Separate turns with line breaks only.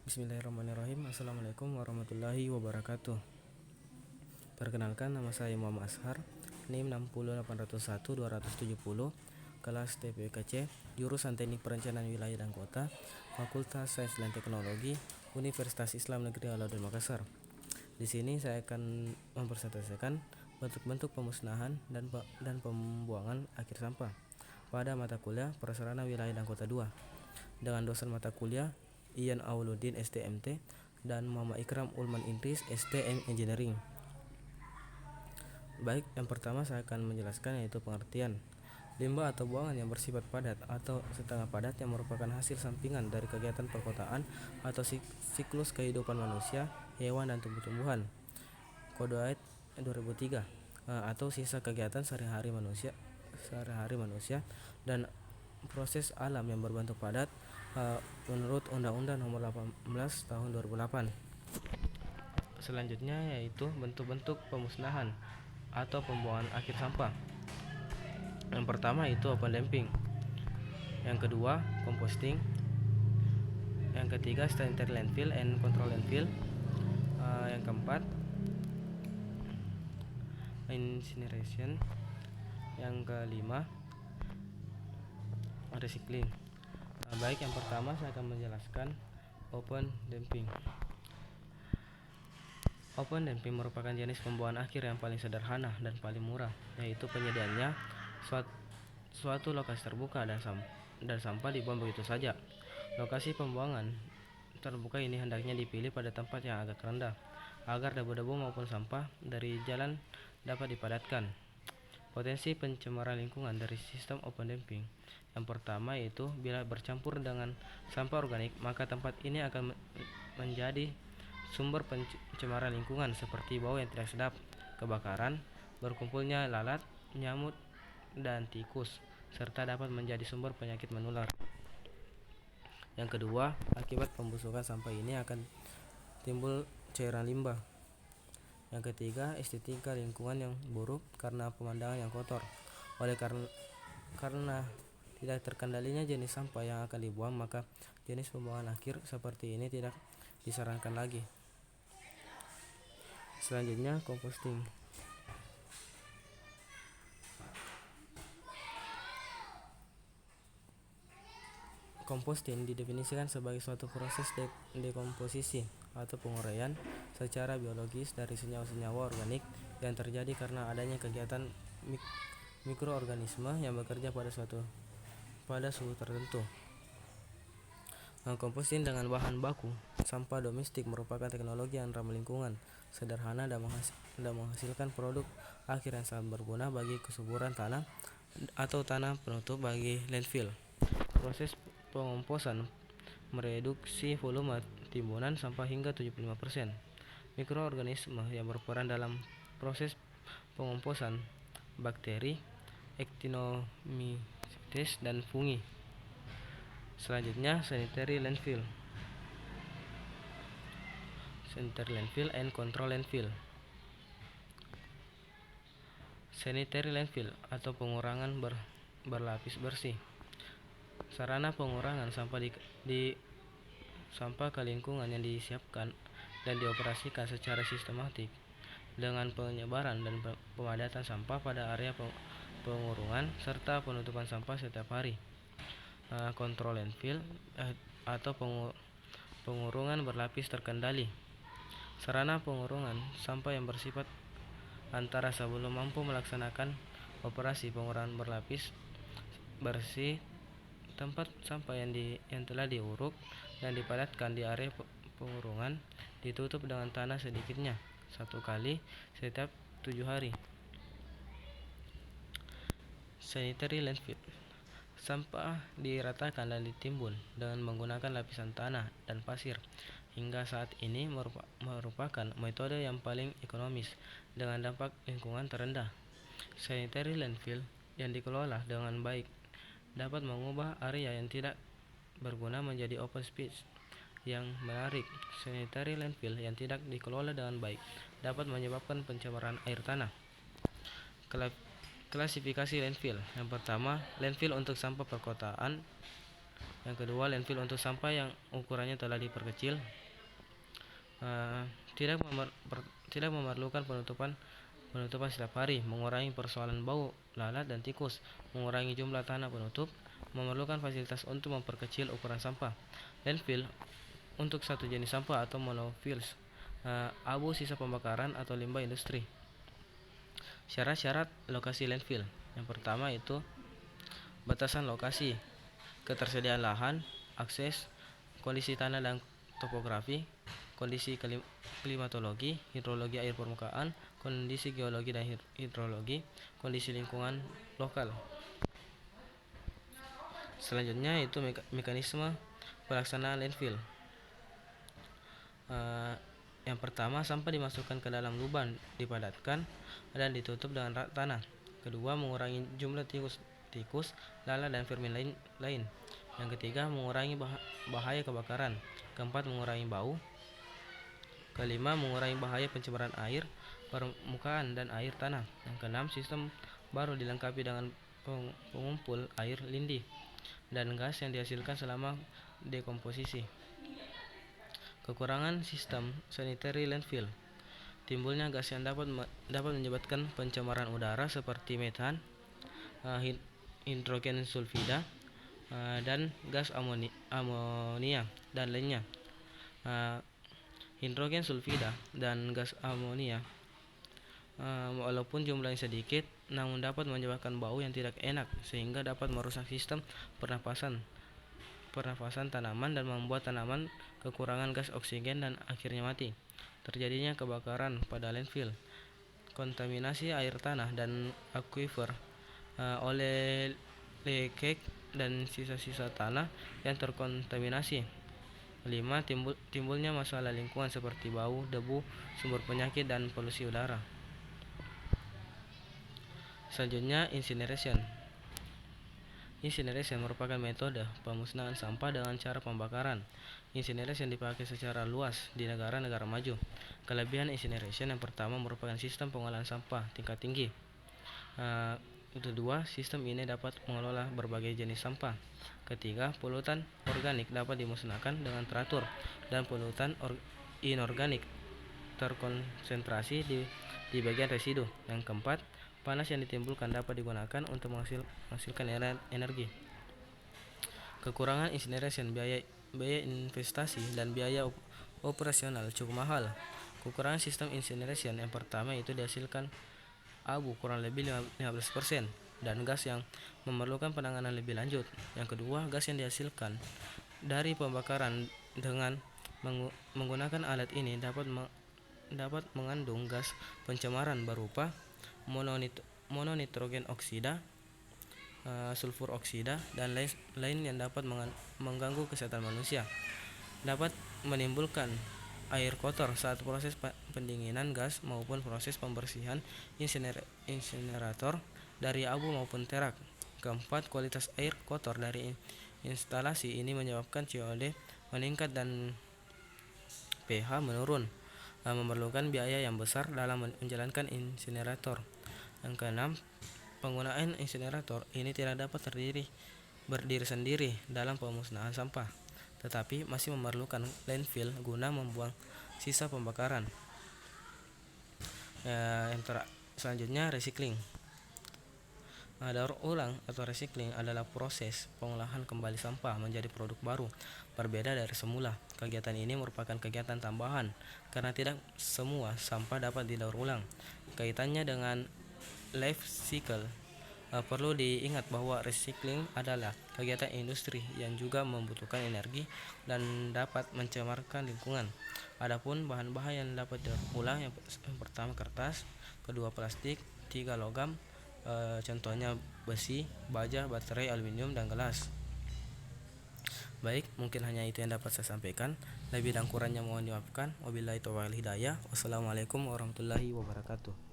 Bismillahirrahmanirrahim. Assalamualaikum warahmatullahi wabarakatuh. Perkenalkan, nama saya Muhammad Ashar, NIM 60801-270, kelas TPKC, jurusan Teknik Perencanaan Wilayah dan Kota, Fakultas Sains dan Teknologi, Universitas Islam Negeri Alauddin Makassar. Di sini saya akan mempresentasikan bentuk-bentuk pemusnahan dan pembuangan akhir sampah pada mata kuliah Prasarana Wilayah dan Kota 2 dengan dosen mata kuliah Ian Auluddin STMT dan Muhammad Ikram Ulman Idris STM Engineering. Baik, yang pertama saya akan menjelaskan yaitu pengertian. Limbah atau buangan yang bersifat padat atau setengah padat yang merupakan hasil sampingan dari kegiatan perkotaan atau siklus kehidupan manusia, hewan dan tumbuh-tumbuhan. Kode AID 2003 atau sisa kegiatan sehari-hari manusia dan proses alam yang berbentuk padat menurut Undang-Undang Nomor 18 Tahun 2008. Selanjutnya yaitu bentuk-bentuk pemusnahan atau pembuangan akhir sampah. Yang pertama itu open dumping, yang kedua composting, yang ketiga sanitary landfill and control landfill, yang keempat incineration, yang kelima recycling. Baik, yang pertama saya akan menjelaskan open dumping. Open dumping merupakan jenis pembuangan akhir yang paling sederhana dan paling murah, yaitu penyediaannya suatu lokasi terbuka dan sampah dibuang begitu saja. Lokasi pembuangan terbuka ini hendaknya dipilih pada tempat yang agak rendah agar debu-debu maupun sampah dari jalan dapat dipadatkan. Potensi pencemaran lingkungan dari sistem open dumping. Yang pertama yaitu bila bercampur dengan sampah organik, maka tempat ini akan menjadi sumber pencemaran lingkungan seperti bau yang tidak sedap, kebakaran, berkumpulnya lalat, nyamuk, dan tikus, serta dapat menjadi sumber penyakit menular. Yang kedua, akibat pembusukan sampah ini akan timbul cairan limbah. Yang ketiga, estetika lingkungan yang buruk karena pemandangan yang kotor. Oleh karena tidak terkendalinya jenis sampah yang akan dibuang, maka jenis pembuangan akhir seperti ini tidak disarankan lagi. Selanjutnya, composting. Composting didefinisikan sebagai suatu proses dekomposisi atau penguraian secara biologis dari senyawa-senyawa organik yang terjadi karena adanya kegiatan mikroorganisme yang bekerja pada suhu tertentu. Composting dengan bahan baku sampah domestik merupakan teknologi yang ramah lingkungan, sederhana dan menghasilkan produk akhir yang sangat berguna bagi kesuburan tanah atau tanah penutup bagi landfill. Proses pengomposan mereduksi volume timbunan sampah hingga 75%. Mikroorganisme yang berperan dalam proses pengomposan bakteri, actinomycetes, dan fungi. Selanjutnya, sanitary landfill and control landfill. Sanitary landfill atau pengurangan berlapis bersih. Sarana pengurangan sampah sampah ke lingkungan yang disiapkan dan dioperasikan secara sistematik dengan penyebaran dan pemadatan sampah pada area pengurungan serta penutupan sampah setiap hari. Control landfill atau pengurungan berlapis terkendali. Sarana pengurungan sampah yang bersifat antara sebelum mampu melaksanakan operasi pengurangan berlapis bersih. Tempat sampah yang telah diuruk dan dipadatkan di area pengurungan ditutup dengan tanah sedikitnya 1 kali setiap 7 hari. Sanitary landfill. Sampah diratakan dan ditimbun dengan menggunakan lapisan tanah dan pasir. Hingga saat ini merupakan metode yang paling ekonomis dengan dampak lingkungan terendah. Sanitary landfill yang dikelola dengan baik dapat mengubah area yang tidak berguna menjadi open space yang menarik. Sanitary landfill yang tidak dikelola dengan baik dapat menyebabkan pencemaran air tanah. Klasifikasi landfill. Yang pertama, landfill untuk sampah perkotaan Yang kedua, landfill untuk sampah yang ukurannya telah diperkecil. Tidak memerlukan penutupan setiap hari, mengurangi persoalan bau, lalat, dan tikus, mengurangi jumlah tanah penutup, memerlukan fasilitas untuk memperkecil ukuran sampah. Landfill untuk satu jenis sampah atau monofiles, abu sisa pembakaran atau limbah industri. Syarat-syarat lokasi landfill. Yang pertama itu batasan lokasi, ketersediaan lahan, akses, kondisi tanah dan topografi, kondisi klimatologi, hidrologi air permukaan, kondisi geologi dan hidrologi, kondisi lingkungan lokal. Selanjutnya itu mekanisme pelaksanaan landfill. Yang pertama, sampah dimasukkan ke dalam lubang, dipadatkan dan ditutup dengan rak tanah. Kedua, mengurangi jumlah tikus, lalat, dan firmin lain. Yang ketiga, mengurangi bahaya kebakaran. Keempat, mengurangi bau. Kelima, mengurangi bahaya pencemaran air permukaan dan air tanah. Yang keenam, sistem baru dilengkapi dengan pengumpul air lindih dan gas yang dihasilkan selama dekomposisi. Kekurangan sistem sanitary landfill. Timbulnya gas yang dapat menyebabkan pencemaran udara seperti metan, hidrogen sulfida, dan gas amonia dan lainnya. Hidrogen sulfida dan gas amonia, walaupun jumlahnya sedikit, namun dapat menyebabkan bau yang tidak enak sehingga dapat merusak sistem pernafasan tanaman dan membuat tanaman kekurangan gas oksigen dan akhirnya mati. Terjadinya kebakaran pada landfill. Kontaminasi air tanah dan aquifer oleh leakage dan sisa-sisa tanah yang terkontaminasi. 5. Timbulnya masalah lingkungan seperti bau, debu, sumber penyakit, dan polusi udara. Selanjutnya, incineration. Incineration merupakan metode pemusnahan sampah dengan cara pembakaran. Incineration dipakai secara luas di negara-negara maju. Kelebihan incineration: yang pertama, merupakan sistem pengolahan sampah tingkat tinggi. Kedua, sistem ini dapat mengelola berbagai jenis sampah. Ketiga, polutan organik dapat dimusnahkan dengan teratur dan polutan inorganik terkonsentrasi di bagian residu. Yang keempat, panas yang ditimbulkan dapat digunakan untuk menghasilkan energi. Kekurangan incineration: biaya investasi dan biaya operasional cukup mahal. Kekurangan sistem incineration: yang pertama itu dihasilkan abu kurang lebih 15% dan gas yang memerlukan penanganan lebih lanjut. Yang kedua, gas yang dihasilkan dari pembakaran dengan menggunakan alat ini dapat mengandung gas pencemaran berupa mononitrogen oksida, sulfur oksida, dan lain yang dapat mengganggu kesehatan manusia. Dapat menimbulkan air kotor saat proses pendinginan gas maupun proses pembersihan insinerator dari abu maupun terak. Keempat, kualitas air kotor dari instalasi ini menyebabkan COD meningkat dan pH menurun, memerlukan biaya yang besar dalam menjalankan insinerator. Yang keenam, penggunaan insinerator ini tidak dapat berdiri sendiri dalam pemusnahan sampah, tetapi masih memerlukan landfill guna membuang sisa pembakaran. Selanjutnya, recycling. Daur ulang atau recycling adalah proses pengolahan kembali sampah menjadi produk baru, berbeda dari semula. Kegiatan ini merupakan kegiatan tambahan karena tidak semua sampah dapat didaur ulang. Kaitannya dengan life cycle. Perlu diingat bahwa recycling adalah kegiatan industri yang juga membutuhkan energi dan dapat mencemarkan lingkungan. Adapun bahan-bahan yang dapat didaur ulang, yang pertama kertas, kedua plastik, tiga logam, contohnya besi, baja, baterai, aluminium, dan gelas. Baik, mungkin hanya itu yang dapat saya sampaikan. Lebih dan kurangnya mohon dimaafkan. Wabillahi taufiq wal hidayah. Wassalamualaikum warahmatullahi wabarakatuh.